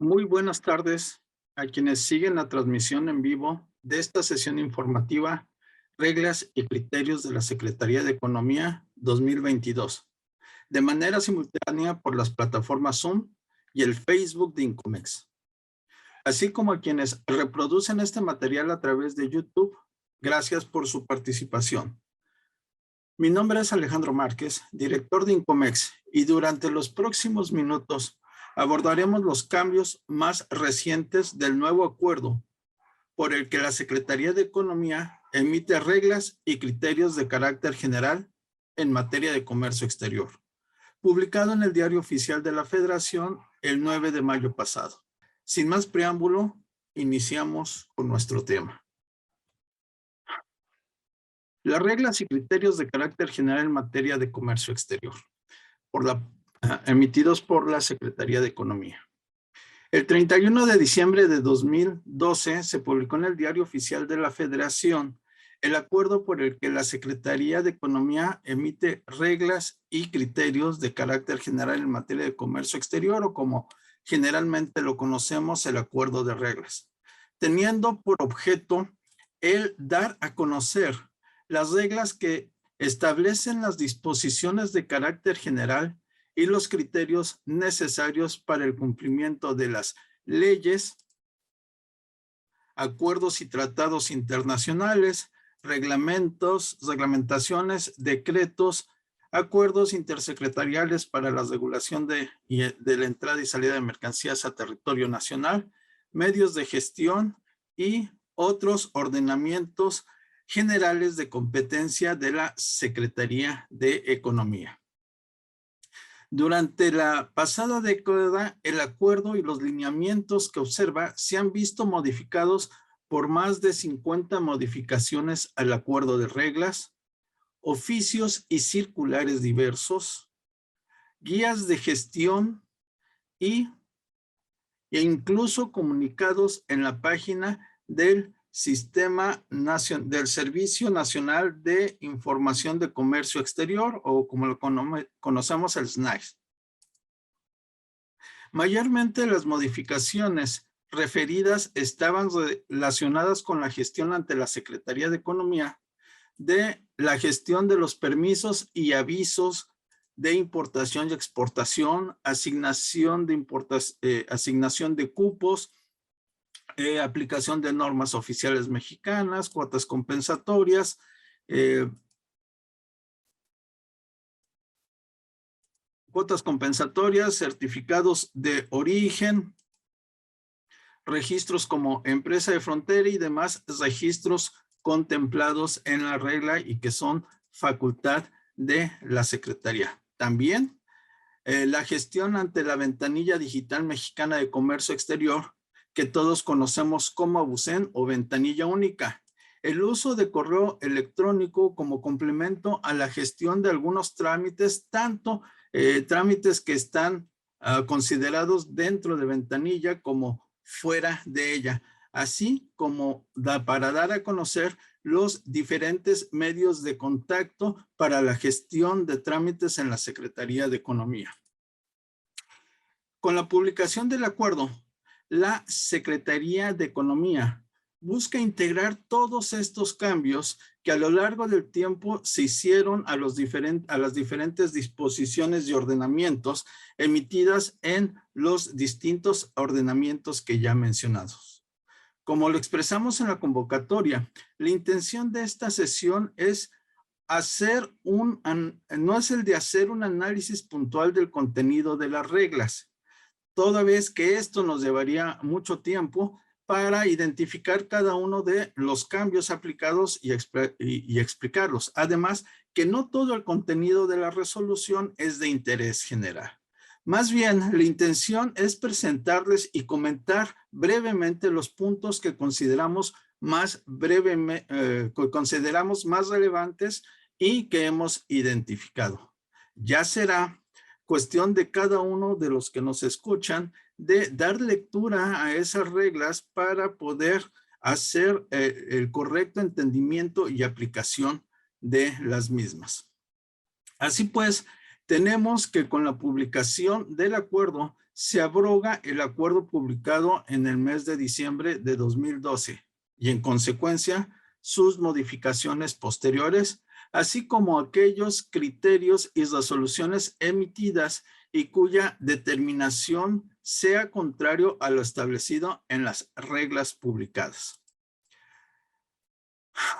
Muy buenas tardes a quienes siguen la transmisión en vivo de esta sesión informativa, Reglas y Criterios de la Secretaría de Economía 2022, de manera simultánea por las plataformas Zoom y el Facebook de Incomex, así como a quienes reproducen este material a través de YouTube. Gracias por su participación. Mi nombre es Alejandro Márquez, director de Incomex, y durante los próximos minutos abordaremos los cambios más recientes del nuevo acuerdo por el que la Secretaría de Economía emite reglas y criterios de carácter general en materia de comercio exterior, publicado en el Diario Oficial de la Federación el 9 de mayo pasado. Sin más preámbulo, iniciamos con nuestro tema. Las reglas y criterios de carácter general en materia de comercio exterior, emitidos por la Secretaría de Economía. El 31 de diciembre de 2012 se publicó en el Diario Oficial de la Federación el acuerdo por el que la Secretaría de Economía emite reglas y criterios de carácter general en materia de comercio exterior, o como generalmente lo conocemos, el Acuerdo de Reglas, teniendo por objeto el dar a conocer las reglas que establecen las disposiciones de carácter general y los criterios necesarios para el cumplimiento de las leyes, acuerdos y tratados internacionales, reglamentaciones, decretos, acuerdos intersecretariales para la regulación de la entrada y salida de mercancías a territorio nacional, medios de gestión y otros ordenamientos generales de competencia de la Secretaría de Economía. Durante la pasada década, el acuerdo y los lineamientos que observa se han visto modificados por más de 50 modificaciones al acuerdo de reglas, oficios y circulares diversos, guías de gestión e incluso comunicados en la página del Servicio Nacional de Información de Comercio Exterior, o como lo conocemos, el SNAI. Mayormente las modificaciones referidas estaban relacionadas con la gestión ante la Secretaría de Economía, de la gestión de los permisos y avisos de importación y exportación, asignación de cupos, aplicación de normas oficiales mexicanas, cuotas compensatorias, certificados de origen, registros como empresa de frontera y demás registros contemplados en la regla y que son facultad de la Secretaría. También la gestión ante la ventanilla digital mexicana de comercio exterior, que todos conocemos como VUCEN o ventanilla única. El uso de correo electrónico como complemento a la gestión de algunos trámites, tanto trámites que están considerados dentro de ventanilla como fuera de ella, así como para dar a conocer los diferentes medios de contacto para la gestión de trámites en la Secretaría de Economía. Con la publicación del acuerdo, la Secretaría de Economía busca integrar todos estos cambios que a lo largo del tiempo se hicieron a las diferentes disposiciones y ordenamientos emitidas en los distintos ordenamientos que ya mencionados. Como lo expresamos en la convocatoria, la intención de esta sesión es no es el de hacer un análisis puntual del contenido de las reglas, toda vez que esto nos llevaría mucho tiempo para identificar cada uno de los cambios aplicados y explicarlos. Además, que no todo el contenido de la resolución es de interés general. Más bien, la intención es presentarles y comentar brevemente los puntos que consideramos más relevantes y que hemos identificado. Ya será cuestión de cada uno de los que nos escuchan de dar lectura a esas reglas para poder hacer el correcto entendimiento y aplicación de las mismas. Así pues, tenemos que con la publicación del acuerdo se abroga el acuerdo publicado en el mes de diciembre de 2012 y en consecuencia sus modificaciones posteriores, así como aquellos criterios y resoluciones emitidas y cuya determinación sea contrario a lo establecido en las reglas publicadas.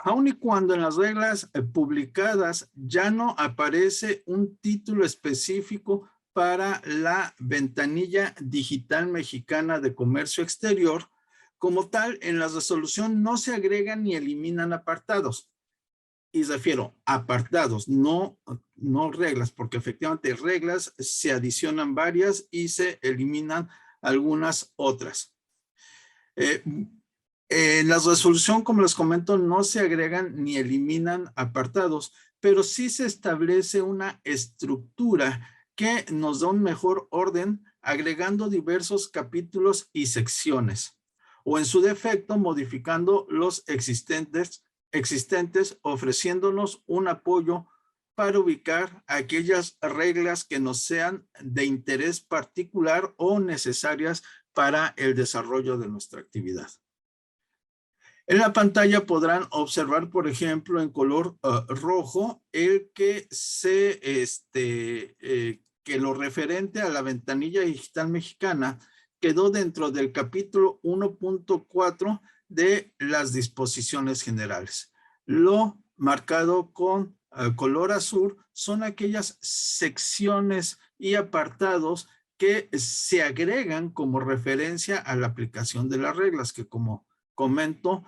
Aun y cuando en las reglas publicadas ya no aparece un título específico para la ventanilla digital mexicana de comercio exterior, como tal, en la resolución no se agregan ni eliminan apartados. Y refiero apartados, no reglas, porque efectivamente reglas se adicionan varias y se eliminan algunas otras. En la resolución, como les comento, no se agregan ni eliminan apartados, pero sí se establece una estructura que nos da un mejor orden agregando diversos capítulos y secciones, o en su defecto modificando los existentes, ofreciéndonos un apoyo para ubicar aquellas reglas que nos sean de interés particular o necesarias para el desarrollo de nuestra actividad. En la pantalla podrán observar, por ejemplo, en color rojo, el que que lo referente a la ventanilla digital mexicana quedó dentro del capítulo 1.4 de las disposiciones generales. Lo marcado con color azul son aquellas secciones y apartados que se agregan como referencia a la aplicación de las reglas, que como comento,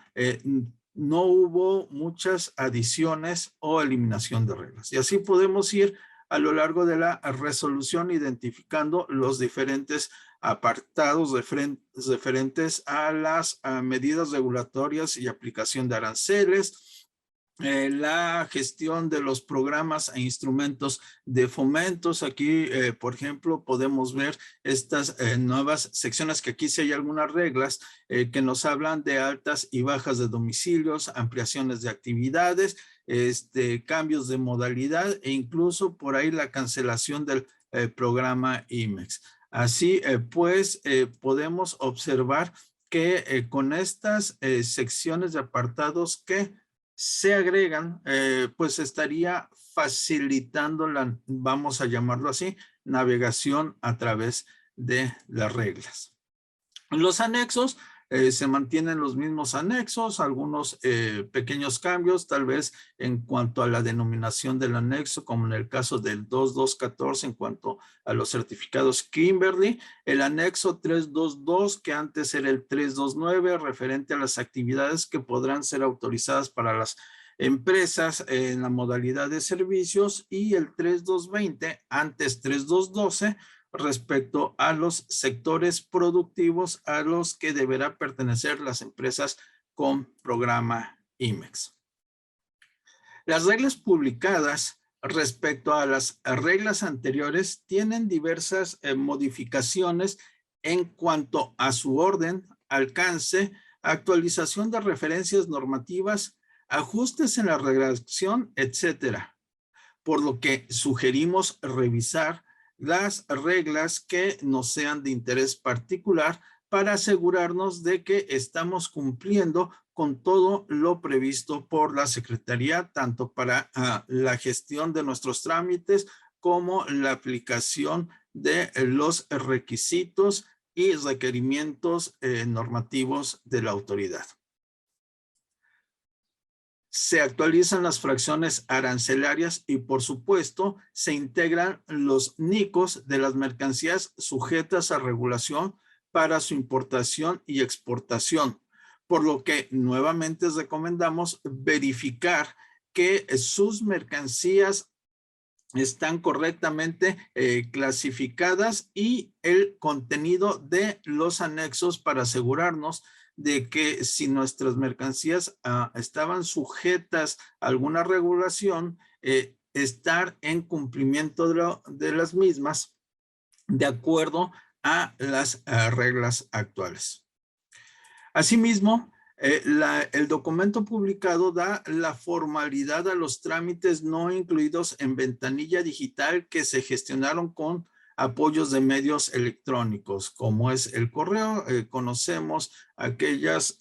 no hubo muchas adiciones o eliminación de reglas. Y así podemos ir a lo largo de la resolución identificando los diferentes apartados referentes a las medidas regulatorias y aplicación de aranceles, la gestión de los programas e instrumentos de fomentos. Aquí, por ejemplo, podemos ver estas nuevas secciones, que aquí sí hay algunas reglas que nos hablan de altas y bajas de domicilios, ampliaciones de actividades, cambios de modalidad e incluso por ahí la cancelación del programa IMEX. Así pues, podemos observar que con estas secciones de apartados que se agregan, pues estaría facilitando la, vamos a llamarlo así, navegación a través de las reglas. Los anexos, se mantienen los mismos anexos, algunos pequeños cambios, tal vez en cuanto a la denominación del anexo, como en el caso del 2214 en cuanto a los certificados Kimberly, el anexo 322, que antes era el 329, referente a las actividades que podrán ser autorizadas para las empresas en la modalidad de servicios, y el 3220, antes 3212, respecto a los sectores productivos a los que deberá pertenecer las empresas con programa IMEX. Las reglas publicadas respecto a las reglas anteriores tienen diversas modificaciones en cuanto a su orden, alcance, actualización de referencias normativas, ajustes en la redacción, etcétera. Por lo que sugerimos revisar las reglas que nos sean de interés particular para asegurarnos de que estamos cumpliendo con todo lo previsto por la Secretaría, tanto para la gestión de nuestros trámites como la aplicación de los requisitos y requerimientos normativos de la autoridad. Se actualizan las fracciones arancelarias y, por supuesto, se integran los NICOs de las mercancías sujetas a regulación para su importación y exportación, por lo que nuevamente recomendamos verificar que sus mercancías están correctamente clasificadas y el contenido de los anexos, para asegurarnos de que si nuestras mercancías estaban sujetas a alguna regulación, estar en cumplimiento de las mismas de acuerdo a las reglas actuales. Asimismo, el documento publicado da la formalidad a los trámites no incluidos en ventanilla digital que se gestionaron con apoyos de medios electrónicos, como es el correo. Conocemos aquellos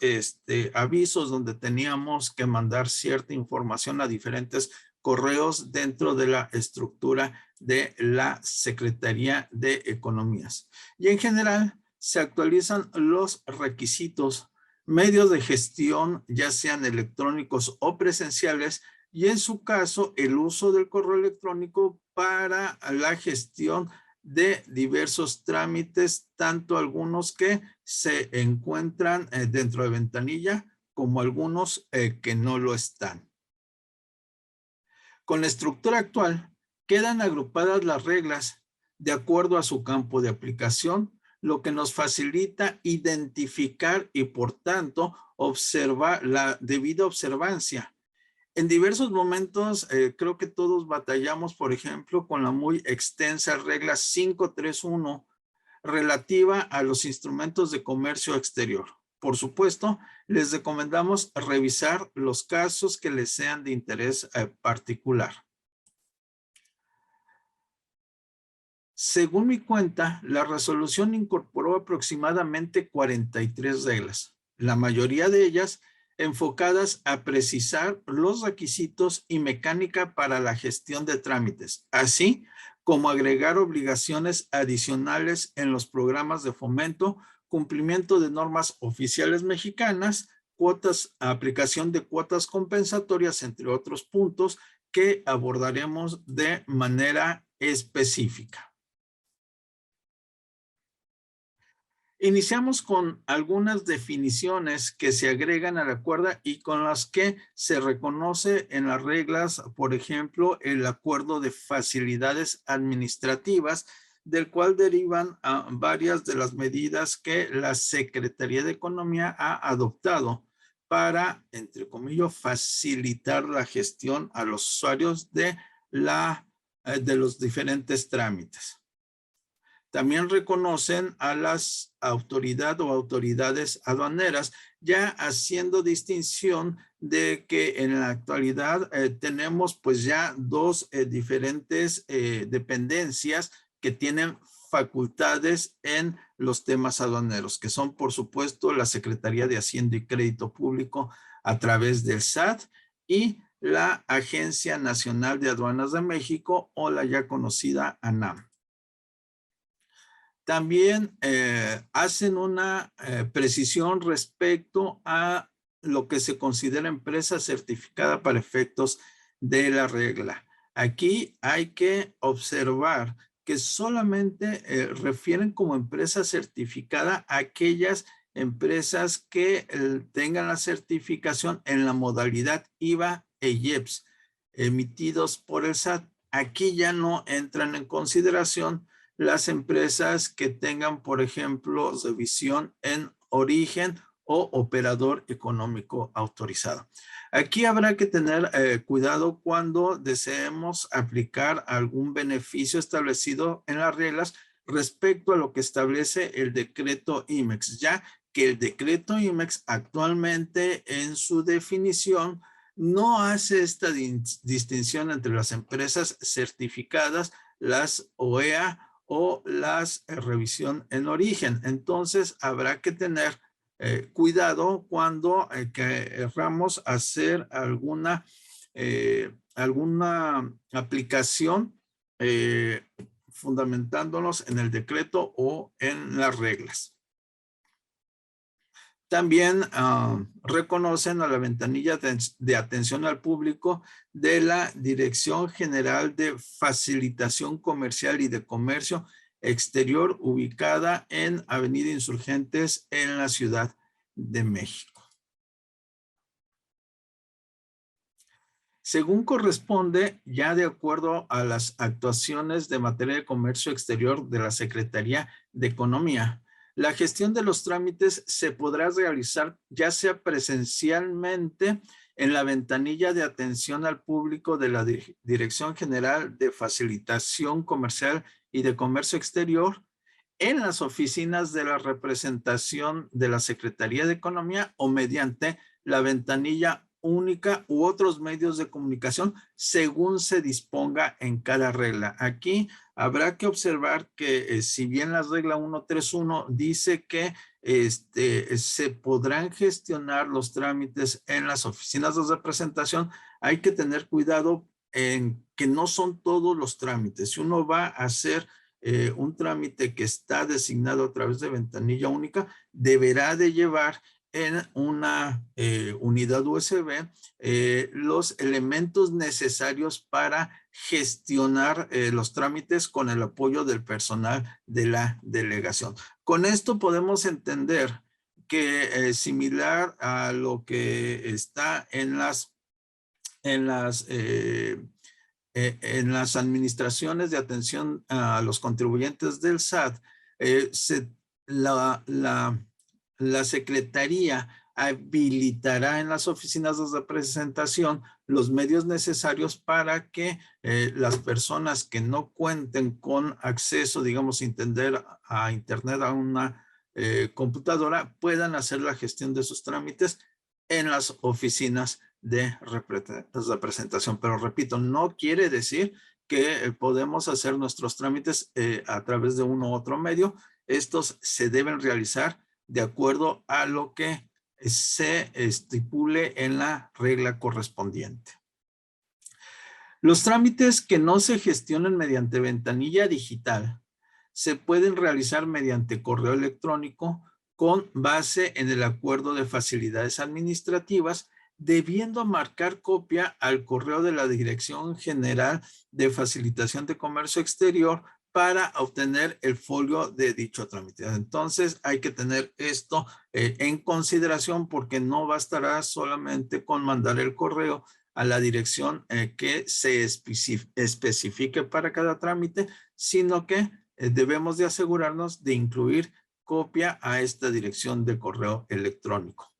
avisos donde teníamos que mandar cierta información a diferentes correos dentro de la estructura de la Secretaría de Economías. Y en general se actualizan los requisitos, medios de gestión, ya sean electrónicos o presenciales, y en su caso el uso del correo electrónico para la gestión de diversos trámites, tanto algunos que se encuentran dentro de ventanilla como algunos que no lo están. Con la estructura actual, quedan agrupadas las reglas de acuerdo a su campo de aplicación, lo que nos facilita identificar y, por tanto, observar la debida observancia. En diversos momentos, creo que todos batallamos, por ejemplo, con la muy extensa regla 531 relativa a los instrumentos de comercio exterior. Por supuesto, les recomendamos revisar los casos que les sean de interés particular. Según mi cuenta, la resolución incorporó aproximadamente 43 reglas, la mayoría de ellas enfocadas a precisar los requisitos y mecánica para la gestión de trámites, así como agregar obligaciones adicionales en los programas de fomento, cumplimiento de normas oficiales mexicanas, cuotas, aplicación de cuotas compensatorias, entre otros puntos que abordaremos de manera específica. Iniciamos con algunas definiciones que se agregan al acuerdo y con las que se reconoce en las reglas, por ejemplo, el acuerdo de facilidades administrativas, del cual derivan varias de las medidas que la Secretaría de Economía ha adoptado para, entre comillas, facilitar la gestión a los usuarios de los diferentes trámites. También reconocen a las autoridades aduaneras, ya haciendo distinción de que en la actualidad tenemos pues ya dos diferentes dependencias que tienen facultades en los temas aduaneros, que son por supuesto la Secretaría de Hacienda y Crédito Público a través del SAT y la Agencia Nacional de Aduanas de México, o la ya conocida ANAM. También hacen una precisión respecto a lo que se considera empresa certificada para efectos de la regla. Aquí hay que observar que solamente refieren como empresa certificada a aquellas empresas que tengan la certificación en la modalidad IVA e IEPS emitidos por el SAT. Aquí ya no entran en consideración las empresas que tengan, por ejemplo, revisión en origen o operador económico autorizado. Aquí habrá que tener cuidado cuando deseemos aplicar algún beneficio establecido en las reglas respecto a lo que establece el decreto IMEX, ya que el decreto IMEX actualmente en su definición no hace esta distinción entre las empresas certificadas, las OEA, o las revisión en origen. Entonces habrá que tener cuidado cuando queramos hacer alguna aplicación fundamentándonos en el decreto o en las reglas. También reconocen a la ventanilla de atención al público de la Dirección General de Facilitación Comercial y de Comercio Exterior, ubicada en Avenida Insurgentes en la Ciudad de México. Según corresponde, ya de acuerdo a las actuaciones de materia de comercio exterior de la Secretaría de Economía, la gestión de los trámites se podrá realizar ya sea presencialmente en la ventanilla de atención al público de la Dirección General de Facilitación Comercial y de Comercio Exterior, en las oficinas de la representación de la Secretaría de Economía o mediante la ventanilla única u otros medios de comunicación según se disponga en cada regla. Aquí habrá que observar que si bien la regla 131 dice que se podrán gestionar los trámites en las oficinas de representación, hay que tener cuidado en que no son todos los trámites. Si uno va a hacer un trámite que está designado a través de ventanilla única, deberá de llevar en una unidad USB los elementos necesarios para gestionar los trámites con el apoyo del personal de la delegación. Con esto podemos entender que similar a lo que está en las administraciones de atención a los contribuyentes del SAT, la Secretaría habilitará en las oficinas de representación los medios necesarios para que las personas que no cuenten con acceso, digamos, a Internet, a una computadora, puedan hacer la gestión de sus trámites en las oficinas de representación. Pero repito, no quiere decir que podemos hacer nuestros trámites a través de uno u otro medio. Estos se deben realizar de acuerdo a lo que se estipule en la regla correspondiente. Los trámites que no se gestionen mediante ventanilla digital se pueden realizar mediante correo electrónico con base en el acuerdo de facilidades administrativas, debiendo marcar copia al correo de la Dirección General de Facilitación de Comercio Exterior para obtener el folio de dicho trámite. Entonces hay que tener esto en consideración, porque no bastará solamente con mandar el correo a la dirección que se especifique para cada trámite, sino que debemos de asegurarnos de incluir copia a esta dirección de correo electrónico.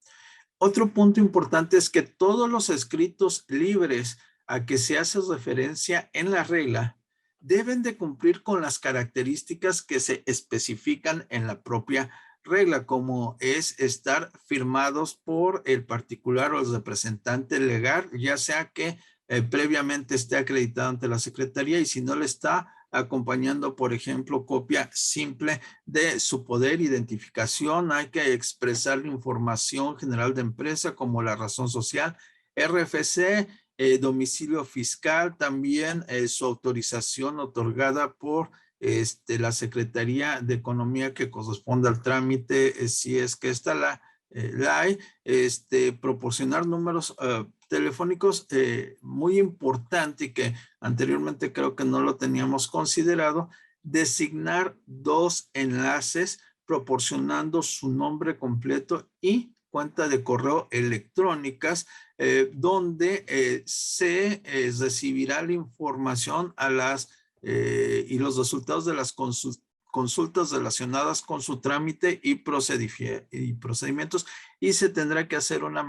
Otro punto importante es que todos los escritos libres a que se hace referencia en la regla deben de cumplir con las características que se especifican en la propia regla, como es estar firmados por el particular o el representante legal, ya sea que previamente esté acreditado ante la Secretaría, y si no le está, acompañando, por ejemplo, copia simple de su poder, identificación. Hay que expresar la información general de empresa como la razón social, RFC, domicilio fiscal, también su autorización otorgada por la Secretaría de Economía que corresponde al trámite, si es que esta la hay, proporcionar números telefónicos, muy importante, y que anteriormente creo que no lo teníamos considerado, designar 2 enlaces proporcionando su nombre completo y cuenta de correo electrónicas, donde se recibirá la información a y los resultados de las consultas relacionadas con su trámite y procedimientos, y se tendrá que hacer una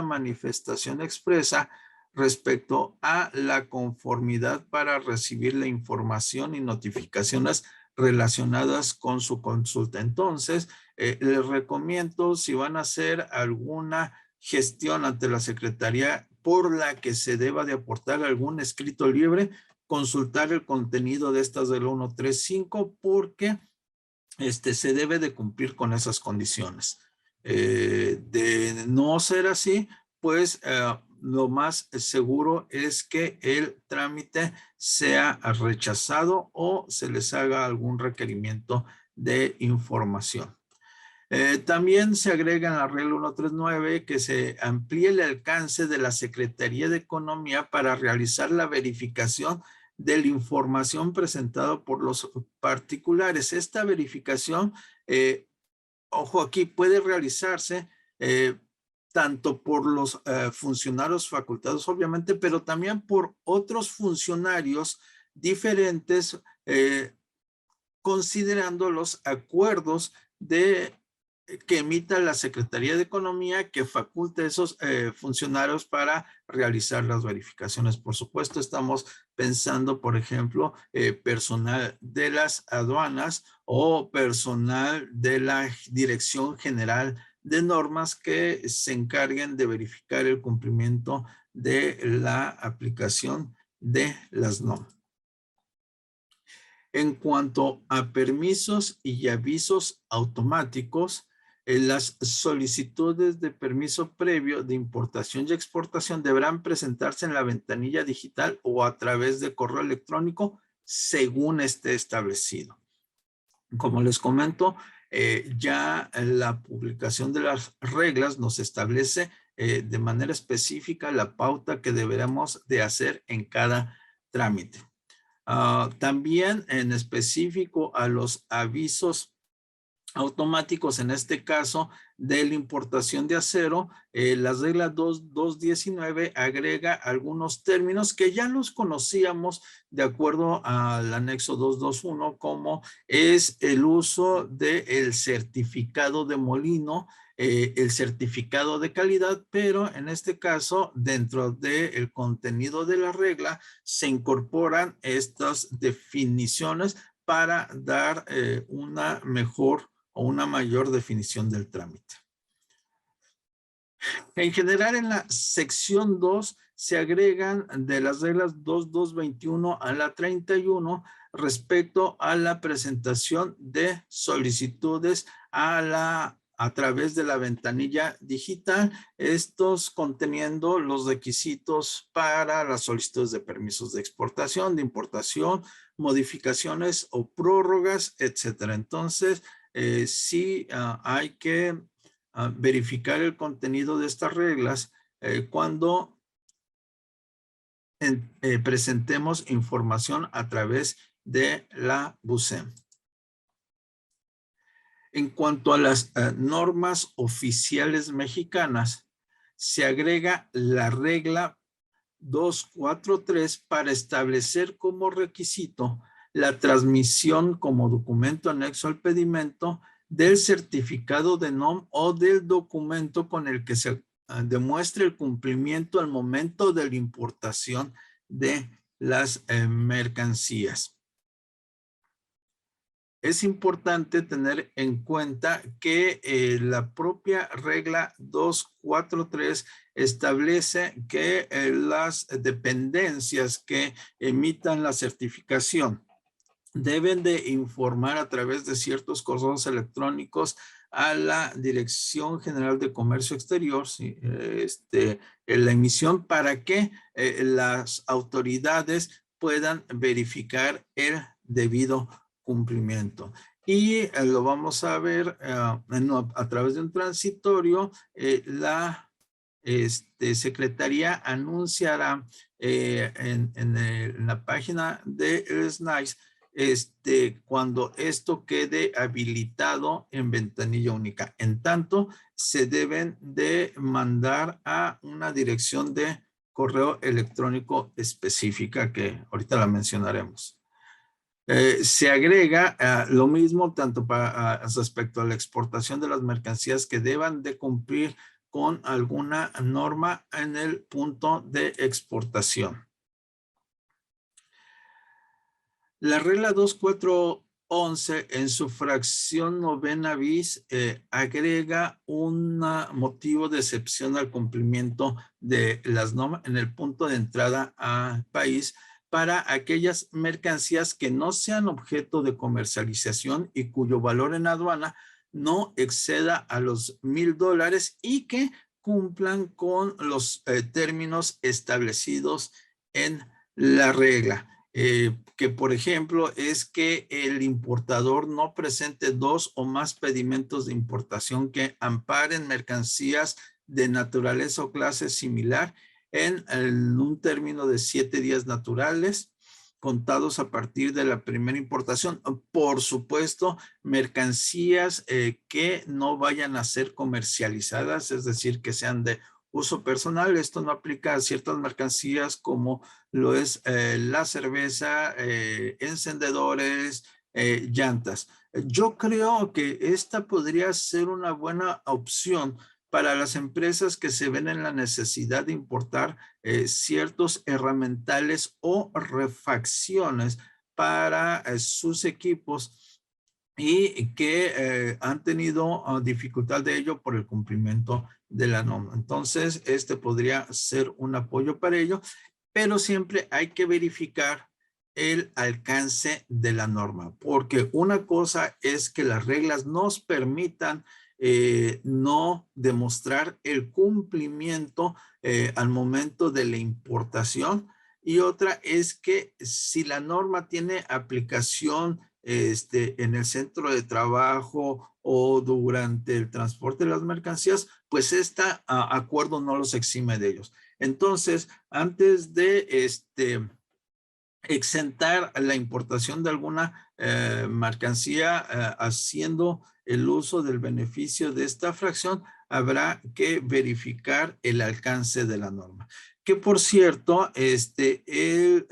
manifestación expresa respecto a la conformidad para recibir la información y notificaciones relacionadas con su consulta. Entonces, les recomiendo, si van a hacer alguna gestión ante la Secretaría por la que se deba de aportar algún escrito libre, consultar el contenido de estas del 135, porque se debe de cumplir con esas condiciones. De no ser así, pues lo más seguro es que el trámite sea rechazado o se les haga algún requerimiento de información. También se agrega en la regla 139 que se amplíe el alcance de la Secretaría de Economía para realizar la verificación de la información presentada por los particulares. Esta verificación, ojo aquí, puede realizarse tanto por los funcionarios facultados, obviamente, pero también por otros funcionarios diferentes, considerando los acuerdos que emita la Secretaría de Economía, que faculte a esos funcionarios para realizar las verificaciones. Por supuesto, estamos pensando, por ejemplo, personal de las aduanas o personal de la Dirección General de normas que se encarguen de verificar el cumplimiento de la aplicación de las NOM. En cuanto a permisos y avisos automáticos, las solicitudes de permiso previo de importación y exportación deberán presentarse en la ventanilla digital o a través de correo electrónico según esté establecido. Como les comento, ya la publicación de las reglas nos establece de manera específica la pauta que deberemos de hacer en cada trámite. También en específico a los avisos automáticos, en este caso de la importación de acero, la regla 219 agrega algunos términos que ya los conocíamos de acuerdo al anexo 221, como es el uso del certificado de molino, el certificado de calidad, pero en este caso, dentro del contenido de la regla, se incorporan estas definiciones para dar una mejor o una mayor definición del trámite. En general, en la sección 2 se agregan de las reglas 2221 a la 31 respecto a la presentación de solicitudes a través de la ventanilla digital, estos conteniendo los requisitos para las solicitudes de permisos de exportación, de importación, modificaciones o prórrogas, etcétera. Entonces, sí hay que verificar el contenido de estas reglas cuando presentemos información a través de la BUSEM. En cuanto a las normas oficiales mexicanas, se agrega la regla 243 para establecer como requisito la transmisión como documento anexo al pedimento del certificado de NOM o del documento con el que se demuestre el cumplimiento al momento de la importación de las mercancías. Es importante tener en cuenta que la propia regla 243 establece que las dependencias que emitan la certificación deben de informar a través de ciertos correos electrónicos a la Dirección General de Comercio Exterior, la emisión, para que las autoridades puedan verificar el debido cumplimiento. Y lo vamos a ver a través de un transitorio. La Secretaría anunciará en la página de SNAIS cuando esto quede habilitado en ventanilla única. En tanto, se deben de mandar a una dirección de correo electrónico específica que ahorita la mencionaremos. Se agrega lo mismo tanto respecto a la exportación de las mercancías que deban de cumplir con alguna norma en el punto de exportación. La regla 2411 en su fracción novena bis agrega un motivo de excepción al cumplimiento de las normas en el punto de entrada al país para aquellas mercancías que no sean objeto de comercialización y cuyo valor en aduana no exceda a los $1,000 y que cumplan con los términos establecidos en la regla. Que por ejemplo es que el importador no presente 2 o más pedimentos de importación que amparen mercancías de naturaleza o clase similar en un término de 7 días naturales contados a partir de la primera importación. Por supuesto, mercancías que no vayan a ser comercializadas, es decir, que sean de uso personal. Esto no aplica a ciertas mercancías como lo es la cerveza, encendedores, llantas. Yo creo que esta podría ser una buena opción para las empresas que se ven en la necesidad de importar ciertos herramientales o refacciones para sus equipos y que han tenido dificultad de ello por el cumplimiento de la norma. Entonces, este podría ser un apoyo para ello, pero siempre hay que verificar el alcance de la norma, porque una cosa es que las reglas nos permitan no demostrar el cumplimiento al momento de la importación, y otra es que si la norma tiene aplicación en el centro de trabajo o durante el transporte de las mercancías, pues este acuerdo no los exime de ellos. Entonces, antes de exentar la importación de alguna mercancía haciendo el uso del beneficio de esta fracción, habrá que verificar el alcance de la norma. Que por cierto, el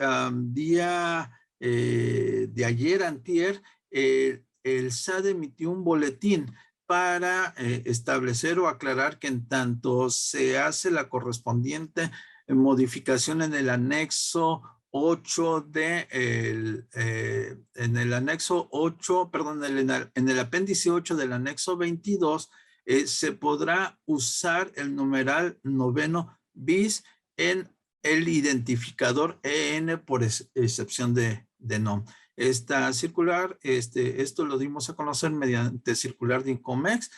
día de ayer, antier, el SAT emitió un boletín para establecer o aclarar que en tanto se hace la correspondiente modificación en el anexo 8 en el anexo 8, perdón, en el apéndice 8 del anexo 22, se podrá usar el numeral noveno bis en el identificador EN por excepción de NOM. Esta circular, esto lo dimos a conocer mediante circular de INCOMEX.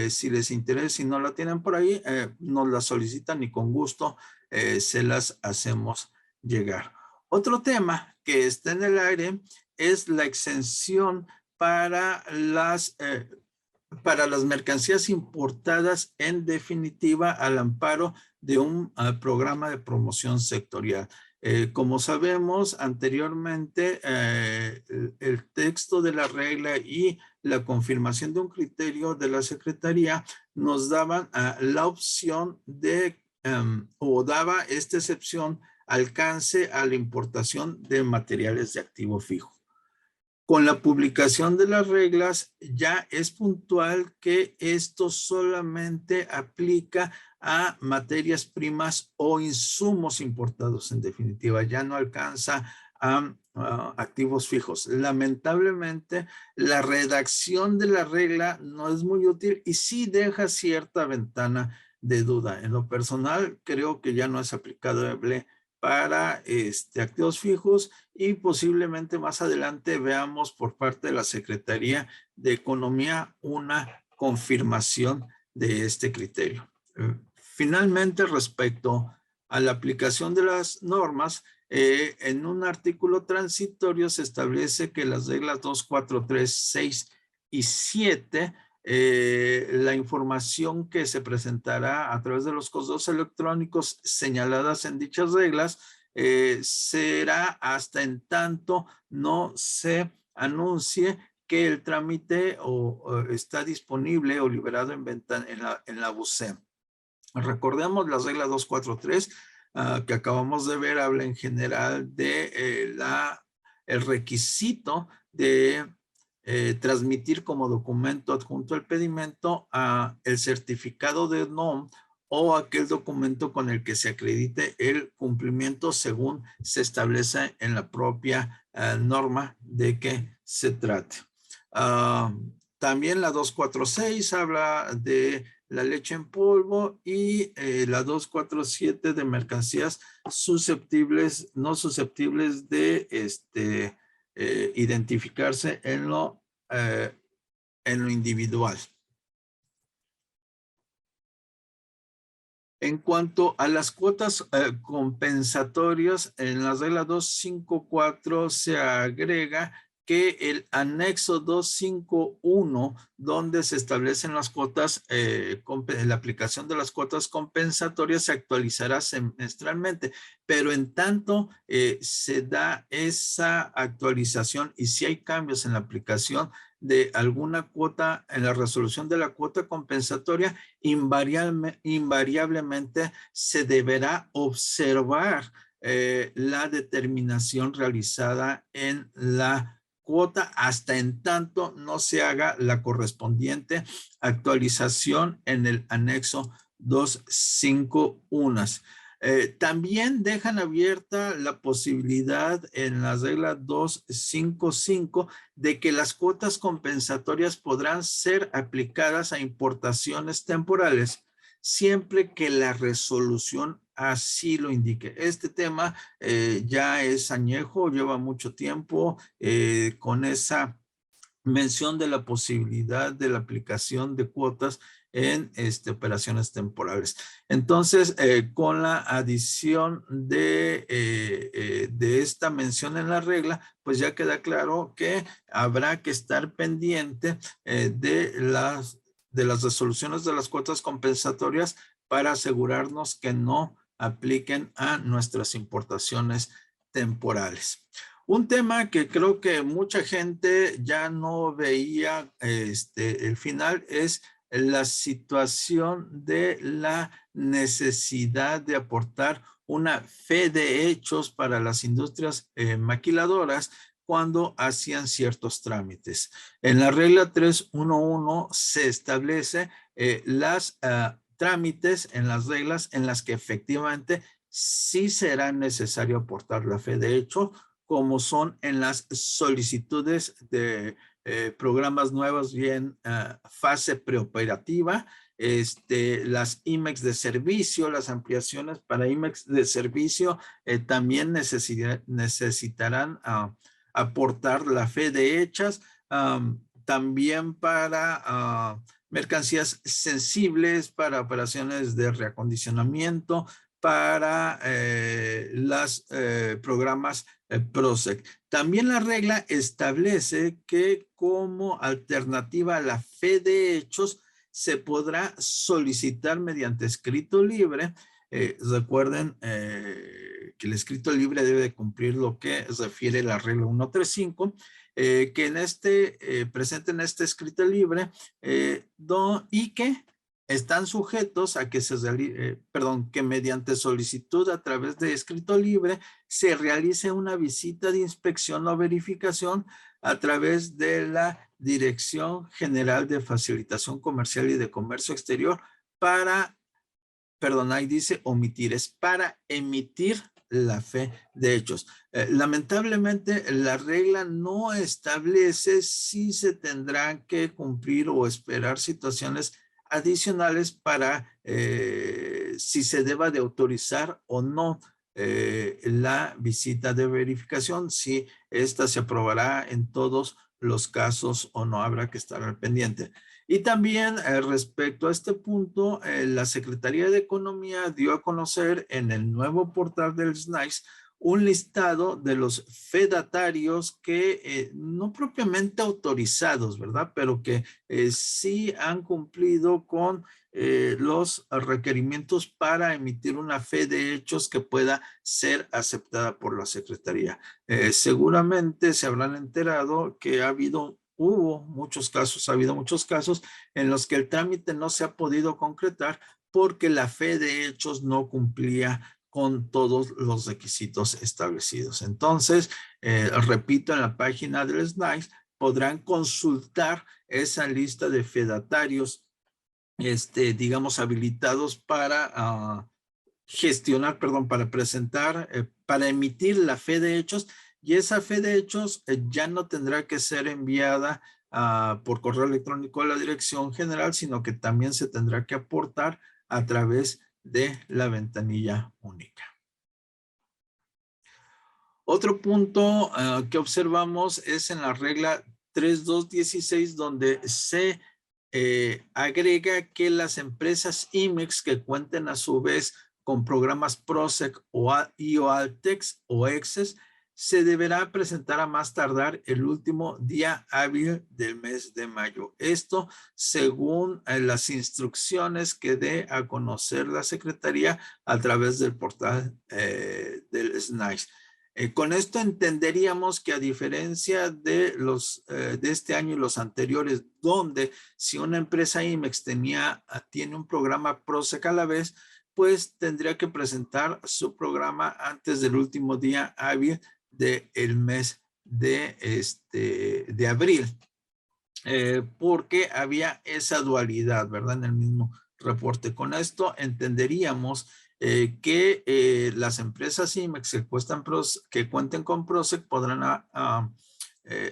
Si les interesa, si no la tienen por ahí, nos la solicitan y con gusto se las hacemos llegar. Otro tema que está en el aire es la exención para las mercancías importadas en definitiva al amparo de un programa de promoción sectorial. Como sabemos anteriormente, el texto de la regla y la confirmación de un criterio de la Secretaría nos daban la opción de, o daba esta excepción, alcance a la importación de materiales de activo fijo. Con la publicación de las reglas ya es puntual que esto solamente aplica a materias primas o insumos importados. En definitiva, ya no alcanza a activos fijos. Lamentablemente, la redacción de la regla no es muy útil y sí deja cierta ventana de duda. En lo personal, creo que ya no es aplicable para activos fijos y posiblemente más adelante veamos por parte de la Secretaría de Economía una confirmación de este criterio. Finalmente, respecto a la aplicación de las normas, en un artículo transitorio se establece que las reglas 2, 4, 3, 6 y 7 la información que se presentará a través de los correos electrónicos señaladas en dichas reglas será hasta en tanto no se anuncie que el trámite está disponible o liberado en venta en la BUCEM. Recordemos las reglas 243 que acabamos de ver, habla en general de el requisito de transmitir como documento adjunto al pedimento el certificado de NOM o aquel documento con el que se acredite el cumplimiento según se establece en la propia norma de que se trate. También la 246 habla de la leche en polvo y la 247 de mercancías susceptibles, no susceptibles de identificarse en lo individual. En cuanto a las cuotas compensatorias, en la regla 254 se agrega que el anexo 251, donde se establecen las cuotas, la aplicación de las cuotas compensatorias se actualizará semestralmente, pero en tanto se da esa actualización y si hay cambios en la aplicación de alguna cuota, en la resolución de la cuota compensatoria, invariablemente se deberá observar la determinación realizada en la cuota hasta en tanto no se haga la correspondiente actualización en el anexo 251. También dejan abierta la posibilidad en la regla 255 de que las cuotas compensatorias podrán ser aplicadas a importaciones temporales siempre que la resolución así lo indique. Este tema ya es añejo, lleva mucho tiempo con esa mención de la posibilidad de la aplicación de cuotas en operaciones temporales. Entonces, con la adición de esta mención en la regla, pues ya queda claro que habrá que estar pendiente de las resoluciones de las cuotas compensatorias para asegurarnos que no apliquen a nuestras importaciones temporales. Un tema que creo que mucha gente ya no veía el final es la situación de la necesidad de aportar una fe de hechos para las industrias maquiladoras cuando hacían ciertos trámites. En la regla 311 se establece las trámites en las reglas en las que efectivamente sí será necesario aportar la fe de hecho, como son en las solicitudes de programas nuevos bien fase preoperativa, las IMEX de servicio, las ampliaciones para IMEX de servicio también necesitarán aportar la fe de hechas, también para mercancías sensibles, para operaciones de reacondicionamiento, para los programas PROSEC. También la regla establece que como alternativa a la fe de hechos se podrá solicitar mediante escrito libre. Recuerden que el escrito libre debe de cumplir lo que refiere la regla 135, que en presente en este escrito libre y que están sujetos a que que mediante solicitud a través de escrito libre se realice una visita de inspección o verificación a través de la Dirección General de Facilitación Comercial y de Comercio Exterior ahí dice omitir, es para emitir la fe de hechos. Lamentablemente, la regla no establece si se tendrán que cumplir o esperar situaciones adicionales para si se deba de autorizar o no la visita de verificación, si esta se aprobará en todos los casos o no, habrá que estar al pendiente. Y también respecto a este punto, la Secretaría de Economía dio a conocer en el nuevo portal del SNAIS un listado de los fedatarios que no propiamente autorizados, ¿verdad? Pero que sí han cumplido con los requerimientos para emitir una fe de hechos que pueda ser aceptada por la Secretaría. Seguramente se habrán enterado que ha habido muchos casos en los que el trámite no se ha podido concretar porque la fe de hechos no cumplía con todos los requisitos establecidos. Entonces, repito, en la página del SNAIS podrán consultar esa lista de fedatarios, digamos, habilitados para gestionar, perdón, para presentar, para emitir la fe de hechos, y esa fe de hechos ya no tendrá que ser enviada por correo electrónico a la dirección general, sino que también se tendrá que aportar a través de la ventanilla única. Otro punto que observamos es en la regla 3216, donde se agrega que las empresas IMEX que cuenten a su vez con programas PROSEC o Altex o EXES se deberá presentar a más tardar el último día hábil del mes de mayo. Esto según las instrucciones que dé a conocer la Secretaría a través del portal del SNAIS. Con esto entenderíamos que a diferencia de este año y los anteriores, donde si una empresa IMEX tiene un programa PROSEC a la vez, pues tendría que presentar su programa antes del último día hábil del mes de abril, porque había esa dualidad, ¿verdad? En el mismo reporte. Con esto entenderíamos que las empresas IMEX que cuenten con PROSEC podrán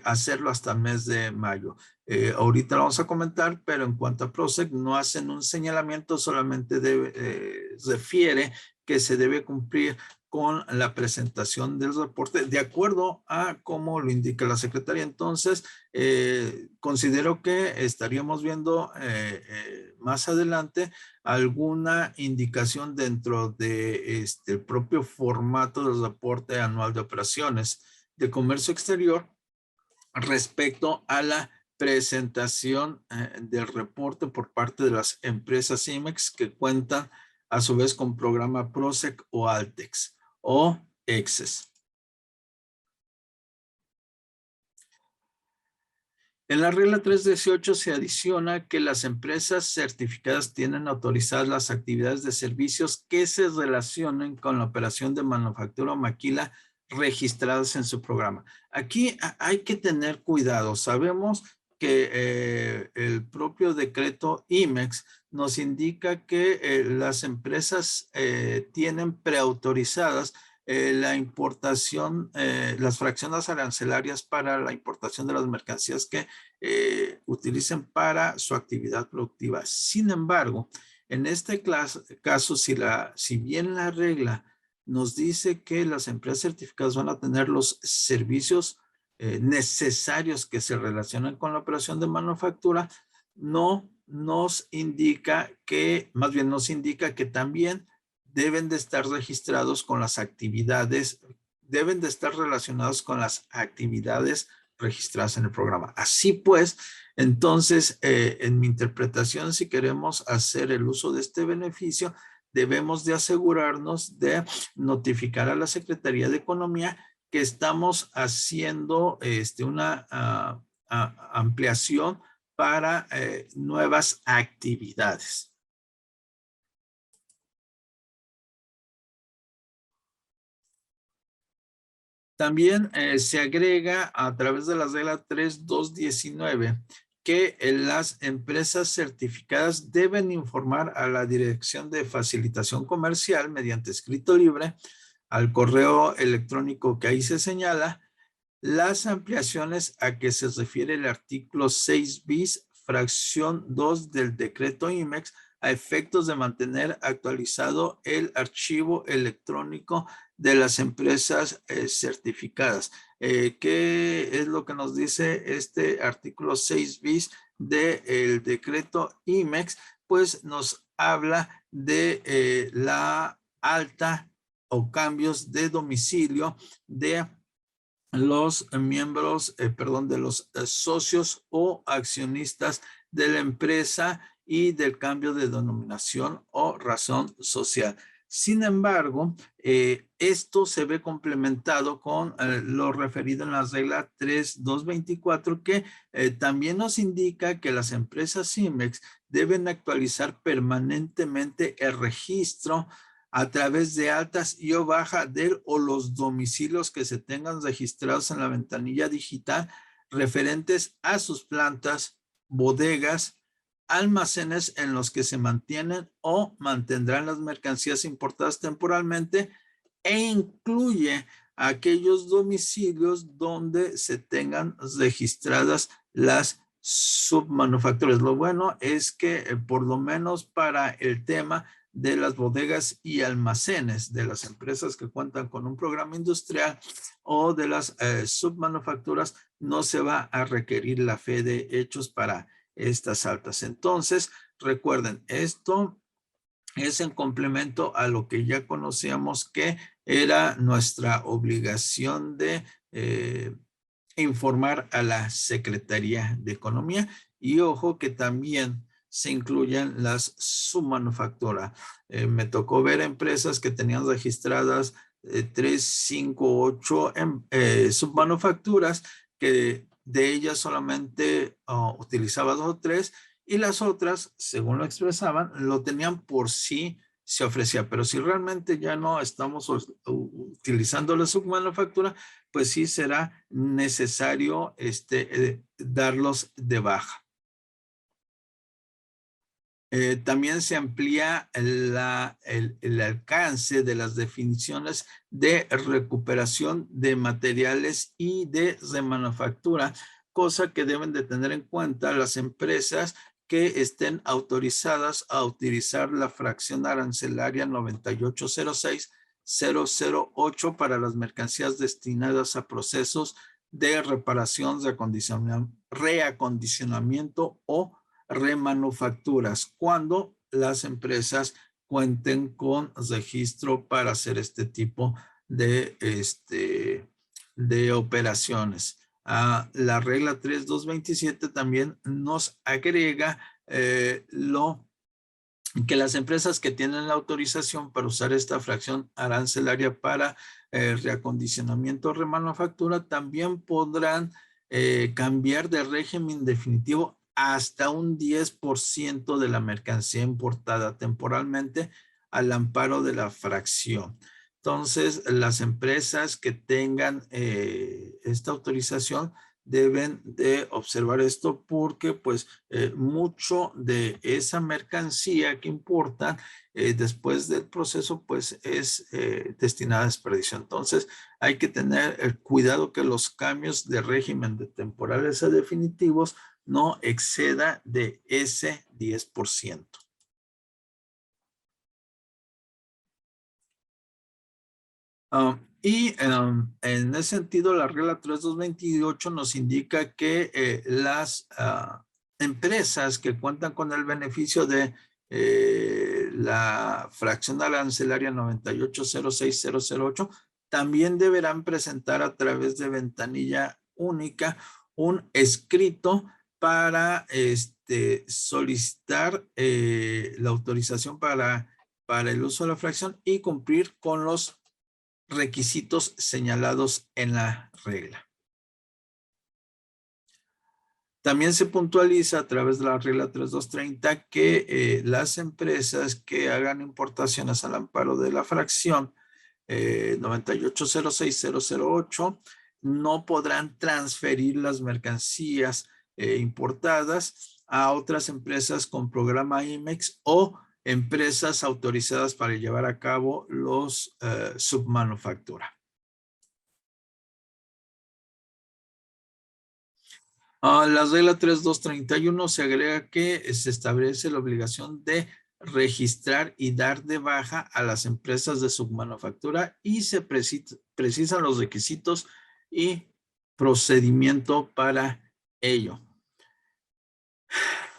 hacerlo hasta el mes de mayo. Ahorita lo vamos a comentar, pero en cuanto a PROSEC, no hacen un señalamiento, solamente refiere que se debe cumplir con la presentación del reporte de acuerdo a cómo lo indica la Secretaría. Entonces, considero que estaríamos viendo más adelante alguna indicación dentro de el propio formato del reporte anual de operaciones de comercio exterior respecto a la presentación del reporte por parte de las empresas IMEX que cuentan a su vez con programa PROSEC o ALTEX o EXES. En la regla 318 se adiciona que las empresas certificadas tienen autorizadas las actividades de servicios que se relacionen con la operación de manufactura o maquila registradas en su programa. Aquí hay que tener cuidado. Sabemos que el propio decreto IMEX nos indica que las empresas tienen preautorizadas la importación, las fracciones arancelarias para la importación de las mercancías que utilicen para su actividad productiva. Sin embargo, en este caso, si bien la regla nos dice que las empresas certificadas van a tener los servicios necesarios que se relacionan con la operación de manufactura, no nos indica que, más bien nos indica que también deben de estar registrados con las actividades, deben de estar relacionados con las actividades registradas en el programa. Así pues, entonces, en mi interpretación, si queremos hacer el uso de este beneficio, debemos de asegurarnos de notificar a la Secretaría de Economía que estamos haciendo una ampliación para nuevas actividades. También se agrega a través de la regla 3219 que las empresas certificadas deben informar a la Dirección de Facilitación Comercial mediante escrito libre al correo electrónico que ahí se señala las ampliaciones a que se refiere el artículo 6 bis, fracción 2 del decreto IMEX a efectos de mantener actualizado el archivo electrónico de las empresas certificadas. ¿Qué es lo que nos dice este artículo 6 bis del decreto IMEX? Pues nos habla de la alta o cambios de domicilio de los miembros, de los socios o accionistas de la empresa y del cambio de denominación o razón social. Sin embargo, esto se ve complementado con lo referido en la regla 3224 que también nos indica que las empresas IMEX deben actualizar permanentemente el registro a través de altas y o baja del o los domicilios que se tengan registrados en la ventanilla digital referentes a sus plantas, bodegas, almacenes en los que se mantienen o mantendrán las mercancías importadas temporalmente e incluye aquellos domicilios donde se tengan registradas las submanufacturas. Lo bueno es que por lo menos para el tema de las bodegas y almacenes de las empresas que cuentan con un programa industrial o de las submanufacturas, no se va a requerir la fe de hechos para estas altas. Entonces, recuerden, esto es en complemento a lo que ya conocíamos que era nuestra obligación de informar a la Secretaría de Economía y ojo que también se incluyen las submanufacturas. Me tocó ver empresas que tenían registradas 3, 5, 8 submanufacturas que de ellas solamente utilizaba 2 o 3 y las otras, según lo expresaban, lo tenían por sí se ofrecía. Pero si realmente ya no estamos utilizando la submanufactura, pues sí será necesario darlos de baja. También se amplía el alcance de las definiciones de recuperación de materiales y de remanufactura, cosa que deben de tener en cuenta las empresas que estén autorizadas a utilizar la fracción arancelaria 9806-008 para las mercancías destinadas a procesos de reparación, reacondicionamiento o remanufacturas, cuando las empresas cuenten con registro para hacer este tipo de operaciones. La regla 3227 también nos agrega que las empresas que tienen la autorización para usar esta fracción arancelaria para reacondicionamiento o remanufactura también podrán cambiar de régimen definitivo hasta un 10% de la mercancía importada temporalmente al amparo de la fracción. Entonces, las empresas que tengan esta autorización deben de observar esto porque pues mucho de esa mercancía que importan después del proceso pues es destinada a desperdicio. Entonces hay que tener cuidado que los cambios de régimen de temporales a definitivos no exceda de ese 10%. En ese sentido, la regla 3228 nos indica que las empresas que cuentan con el beneficio de la fracción arancelaria 9806-008 también deberán presentar a través de ventanilla única un escrito para solicitar la autorización para el uso de la fracción y cumplir con los requisitos señalados en la regla. También se puntualiza a través de la regla 3230 que las empresas que hagan importaciones al amparo de la fracción 9806-008 no podrán transferir las mercancías importadas a otras empresas con programa IMEX o empresas autorizadas para llevar a cabo los submanufactura. La regla 3231 se agrega que se establece la obligación de registrar y dar de baja a las empresas de submanufactura y se precisan los requisitos y procedimiento para ello.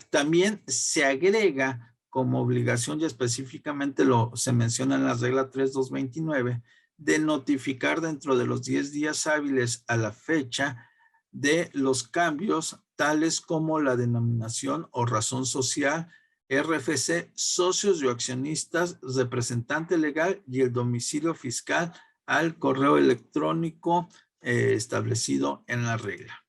También se agrega como obligación, y específicamente se menciona en la regla 3229, de notificar dentro de los 10 días hábiles a la fecha de los cambios, tales como la denominación o razón social, RFC, socios y accionistas, representante legal y el domicilio fiscal al correo electrónico establecido en la regla.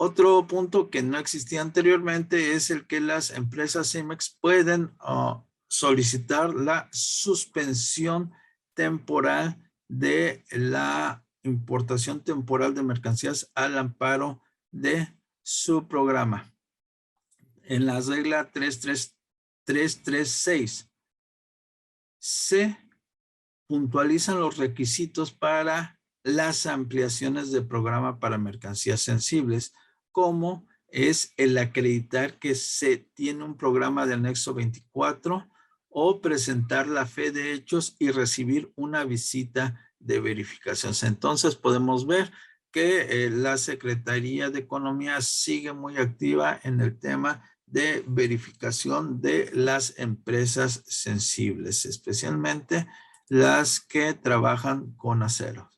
Otro punto que no existía anteriormente es el que las empresas IMEX pueden solicitar la suspensión temporal de la importación temporal de mercancías al amparo de su programa. En la regla 336 se puntualizan los requisitos para las ampliaciones de programa para mercancías sensibles, como es el acreditar que se tiene un programa de anexo 24 o presentar la fe de hechos y recibir una visita de verificación. Entonces podemos ver que la Secretaría de Economía sigue muy activa en el tema de verificación de las empresas sensibles, especialmente las que trabajan con acero.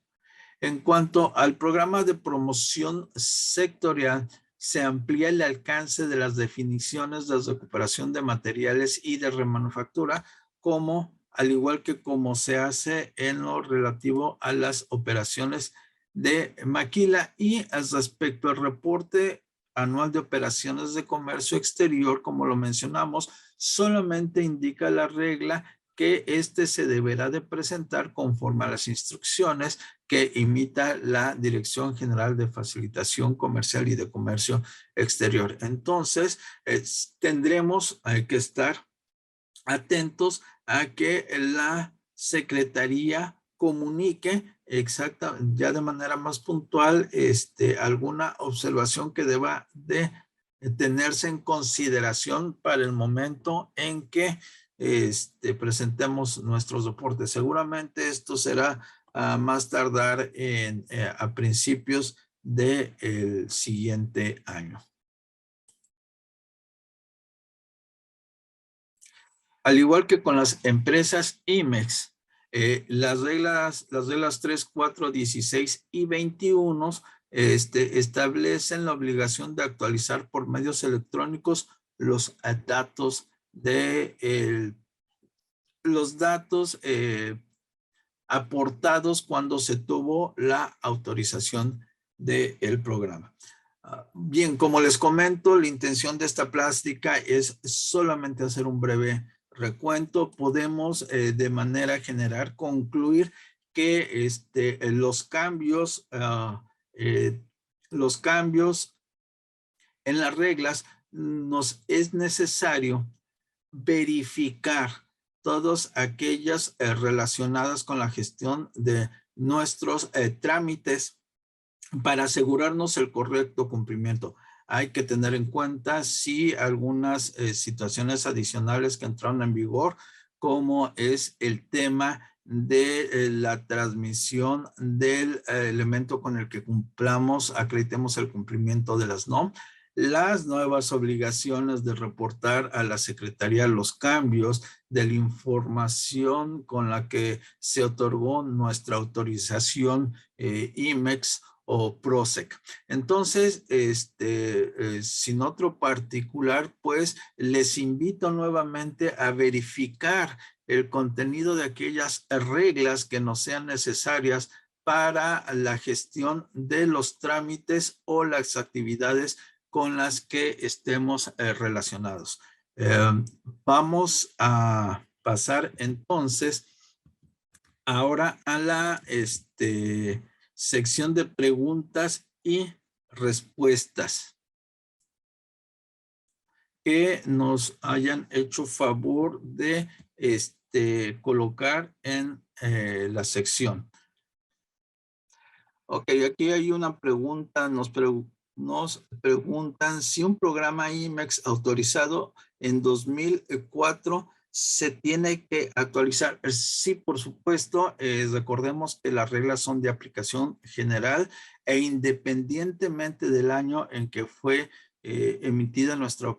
En cuanto al programa de promoción sectorial, se amplía el alcance de las definiciones de recuperación de materiales y de remanufactura, como al igual que como se hace en lo relativo a las operaciones de maquila, y respecto al reporte anual de operaciones de comercio exterior, como lo mencionamos, solamente indica la regla que este se deberá de presentar conforme a las instrucciones que imita la Dirección General de Facilitación Comercial y de Comercio Exterior. Entonces, tendremos que estar atentos a que la Secretaría comunique ya de manera más puntual alguna observación que deba de tenerse en consideración para el momento en que presentemos nuestros reportes. Seguramente esto será a más tardar a principios del siguiente año. Al igual que con las empresas IMEX, las reglas 3, 4, 16 y 21 establecen la obligación de actualizar por medios electrónicos los datos aportados cuando se tuvo la autorización del programa. Bien, como les comento, la intención de esta plática es solamente hacer un breve recuento. Podemos de manera general concluir que los cambios en las reglas nos es necesario verificar todas aquellas relacionadas con la gestión de nuestros trámites para asegurarnos el correcto cumplimiento. Hay que tener en cuenta si algunas situaciones adicionales que entraron en vigor, como es el tema de la transmisión del elemento con el que acreditemos el cumplimiento de las NOM, las nuevas obligaciones de reportar a la Secretaría los cambios de la información con la que se otorgó nuestra autorización IMEX o PROSEC. Entonces, sin otro particular, pues les invito nuevamente a verificar el contenido de aquellas reglas que nos sean necesarias para la gestión de los trámites o las actividades con las que estemos relacionados. Vamos a pasar entonces ahora a la sección de preguntas y respuestas que nos hayan hecho favor de colocar en la sección. Ok, aquí hay una pregunta, nos preguntan si un programa IMEX autorizado en 2004 se tiene que actualizar. Sí, por supuesto. Recordemos que las reglas son de aplicación general e independientemente del año en que fue emitida nuestra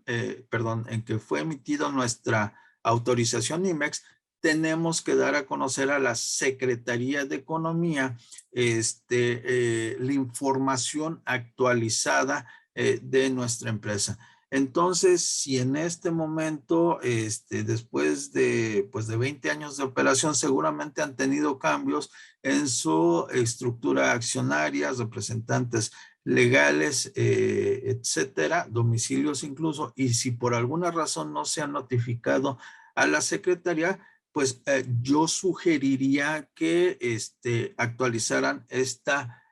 en que fue emitida nuestra autorización IMEX, tenemos que dar a conocer a la Secretaría de Economía la información actualizada de nuestra empresa. Entonces, si en este momento, después de 20 años de operación, seguramente han tenido cambios en su estructura accionaria, representantes legales, etcétera, domicilios incluso, y si por alguna razón no se han notificado a la Secretaría, pues yo sugeriría que actualizaran esta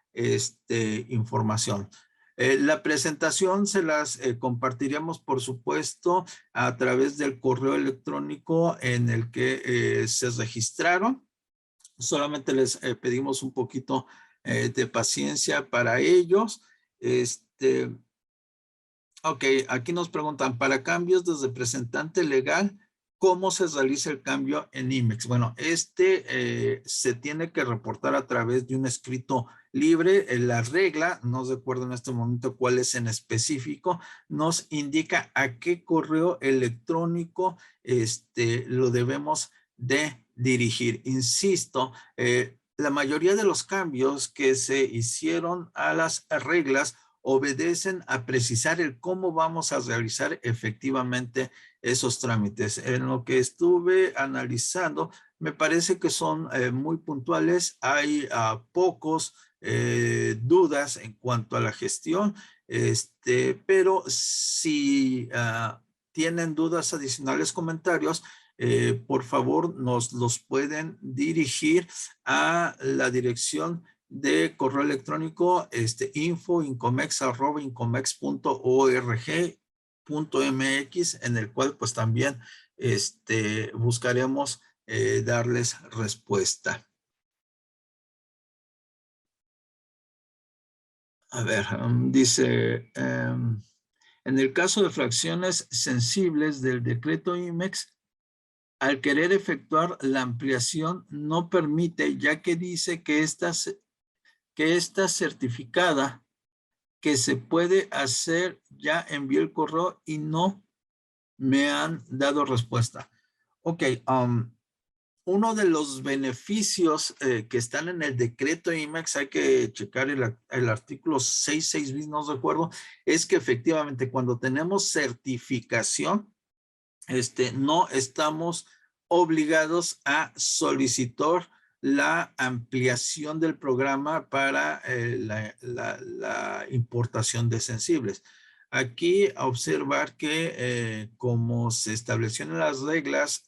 información. La presentación se las compartiríamos, por supuesto, a través del correo electrónico en el que se registraron. Solamente les pedimos un poquito de paciencia para ellos. Ok, aquí nos preguntan, para cambios de representante legal, ¿cómo se realiza el cambio en IMEX? Bueno, se tiene que reportar a través de un escrito libre. La regla, no recuerdo en este momento cuál es en específico, nos indica a qué correo electrónico lo debemos de dirigir. Insisto, la mayoría de los cambios que se hicieron a las reglas obedecen a precisar el cómo vamos a realizar efectivamente esos trámites. En lo que estuve analizando, me parece que son muy puntuales. Hay pocos dudas en cuanto a la gestión, pero si tienen dudas adicionales, comentarios, por favor nos los pueden dirigir a la dirección de correo electrónico info@incomex.org.mx, en el cual pues también buscaremos darles respuesta. A ver, dice, en el caso de fracciones sensibles del decreto IMEX, al querer efectuar la ampliación no permite, ya que dice que esta certificada que se puede hacer, ya envié el correo y no me han dado respuesta. Ok, uno de los beneficios que están en el decreto IMEX, hay que checar el artículo 6.6 bis, no recuerdo, es que efectivamente cuando tenemos certificación, no estamos obligados a solicitar la ampliación del programa para la importación de sensibles. Aquí observar que como se estableció en las reglas,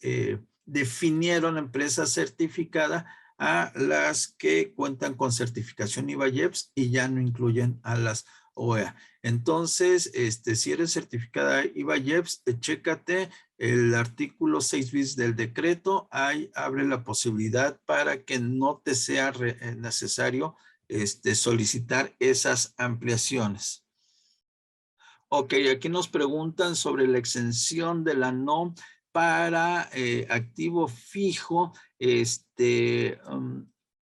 definieron empresa certificada a las que cuentan con certificación IVA-IEPS y ya no incluyen a las OEA. Entonces, si eres certificada IVA-IEPS, chécate el artículo 6 bis del decreto. Ahí abre la posibilidad para que no te sea necesario solicitar esas ampliaciones. Ok, aquí nos preguntan sobre la exención de la NOM para activo fijo,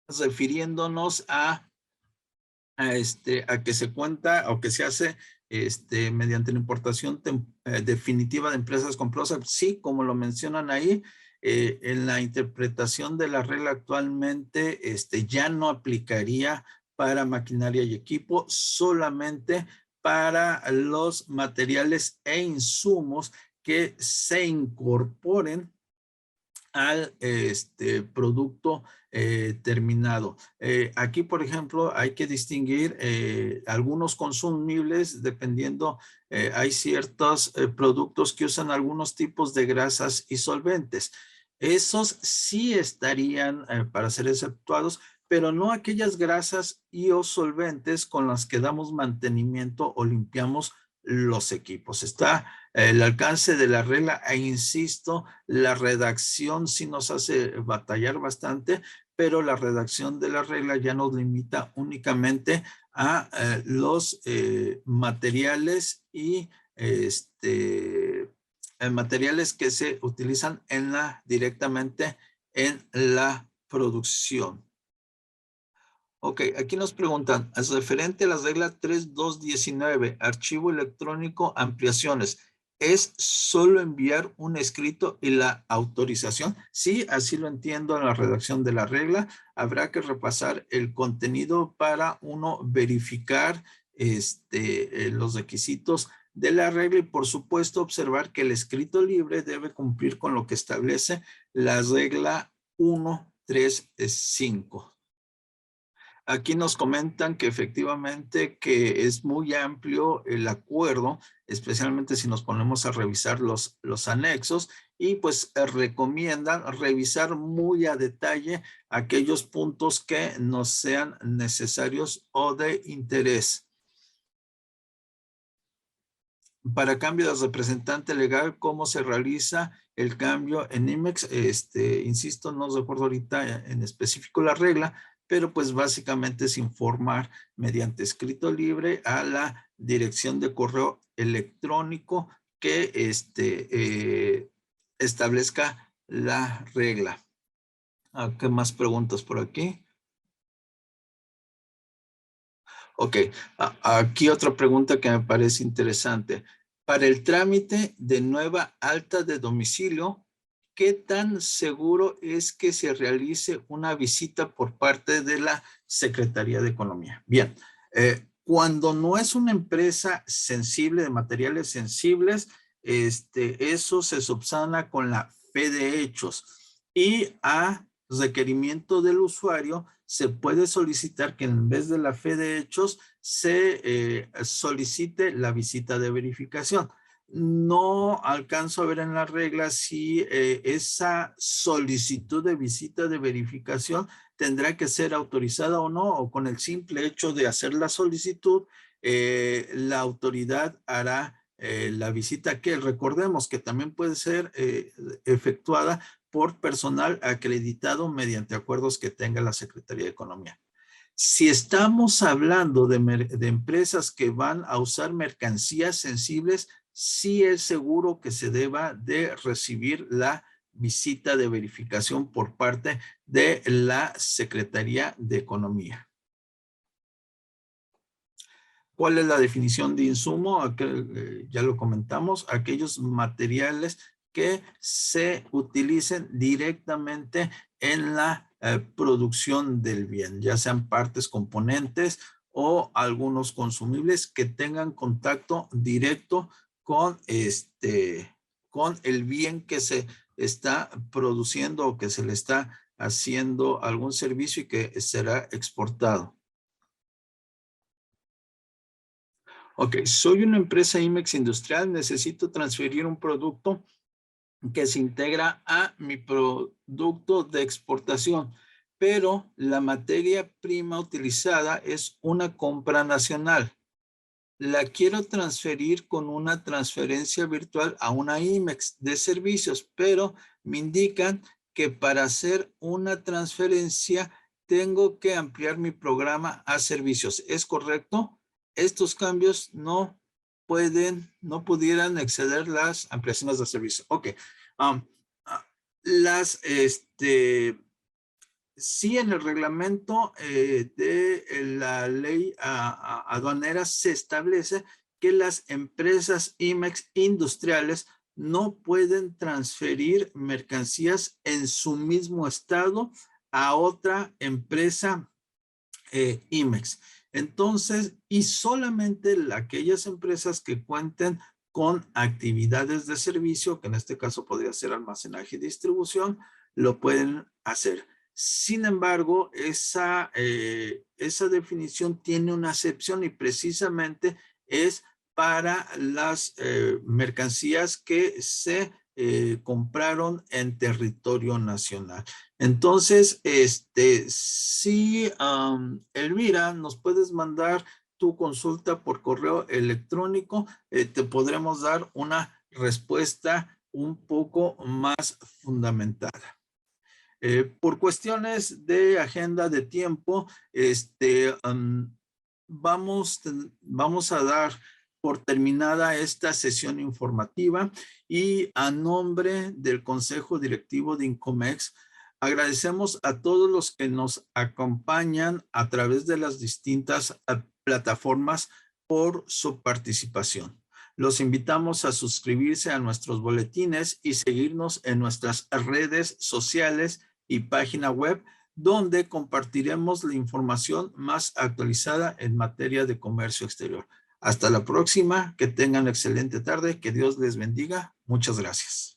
refiriéndonos a que se cuenta o que se hace mediante la importación definitiva de empresas con PROSAP. Sí, como lo mencionan ahí, en la interpretación de la regla actualmente ya no aplicaría para maquinaria y equipo, solamente para los materiales e insumos que se incorporen al producto terminado. Aquí, por ejemplo, hay que distinguir algunos consumibles dependiendo, hay ciertos productos que usan algunos tipos de grasas y solventes. Esos sí estarían para ser exceptuados, pero no aquellas grasas y o solventes con las que damos mantenimiento o limpiamos los equipos. Está el alcance de la regla e insisto, la redacción sí nos hace batallar bastante, pero la redacción de la regla ya nos limita únicamente a los materiales y materiales que se utilizan directamente en la producción. Ok, aquí nos preguntan, es referente a las reglas 3.2.19, archivo electrónico, ampliaciones. ¿Es solo enviar un escrito y la autorización? Sí, así lo entiendo en la redacción de la regla. Habrá que repasar el contenido para uno verificar los requisitos de la regla y por supuesto observar que el escrito libre debe cumplir con lo que establece la regla 1.3.5. Aquí nos comentan que efectivamente que es muy amplio el acuerdo, especialmente si nos ponemos a revisar los anexos y pues recomiendan revisar muy a detalle aquellos puntos que nos sean necesarios o de interés. Para cambio de representante legal, ¿cómo se realiza el cambio en IMEX? Insisto, no recuerdo ahorita en específico la regla, pero pues básicamente es informar mediante escrito libre a la dirección de correo electrónico que establezca la regla. ¿Qué más preguntas por aquí? Ok, aquí otra pregunta que me parece interesante. Para el trámite de nueva alta de domicilio, ¿qué tan seguro es que se realice una visita por parte de la Secretaría de Economía? Bien, cuando no es una empresa sensible de materiales sensibles, eso se subsana con la fe de hechos y a requerimiento del usuario se puede solicitar que en vez de la fe de hechos se solicite la visita de verificación. no alcanzo a ver en la regla si esa solicitud de visita de verificación tendrá que ser autorizada o no, o con el simple hecho de hacer la solicitud, la autoridad hará la visita, que recordemos que también puede ser efectuada por personal acreditado mediante acuerdos que tenga la Secretaría de Economía. Si estamos hablando de empresas que van a usar mercancías sensibles, sí es seguro que se deba de recibir la visita de verificación por parte de la Secretaría de Economía. ¿Cuál es la definición de insumo? Ya lo comentamos, aquellos materiales que se utilicen directamente en la producción del bien, ya sean partes, componentes o algunos consumibles que tengan contacto directo con el bien que se está produciendo o que se le está haciendo algún servicio y que será exportado. Ok, soy una empresa IMEX industrial, necesito transferir un producto que se integra a mi producto de exportación, pero la materia prima utilizada es una compra nacional. La quiero transferir con una transferencia virtual a una IMEX de servicios, pero me indican que para hacer una transferencia tengo que ampliar mi programa a servicios. ¿Es correcto? Estos cambios no pudieran exceder las ampliaciones de servicio. Ok. Sí, en el reglamento de la ley aduanera se establece que las empresas IMEX industriales no pueden transferir mercancías en su mismo estado a otra empresa IMEX. Entonces, y solamente aquellas empresas que cuenten con actividades de servicio, que en este caso podría ser almacenaje y distribución, lo pueden hacer. Sin embargo, esa definición tiene una excepción y precisamente es para las mercancías que se compraron en territorio nacional. Entonces, sí, Elvira, nos puedes mandar tu consulta por correo electrónico, te podremos dar una respuesta un poco más fundamentada. Por cuestiones de agenda de tiempo, vamos a dar por terminada esta sesión informativa y a nombre del Consejo Directivo de Incomex, agradecemos a todos los que nos acompañan a través de las distintas plataformas por su participación. Los invitamos a suscribirse a nuestros boletines y seguirnos en nuestras redes sociales y página web, donde compartiremos la información más actualizada en materia de comercio exterior. Hasta la próxima, que tengan excelente tarde, que Dios les bendiga. Muchas gracias.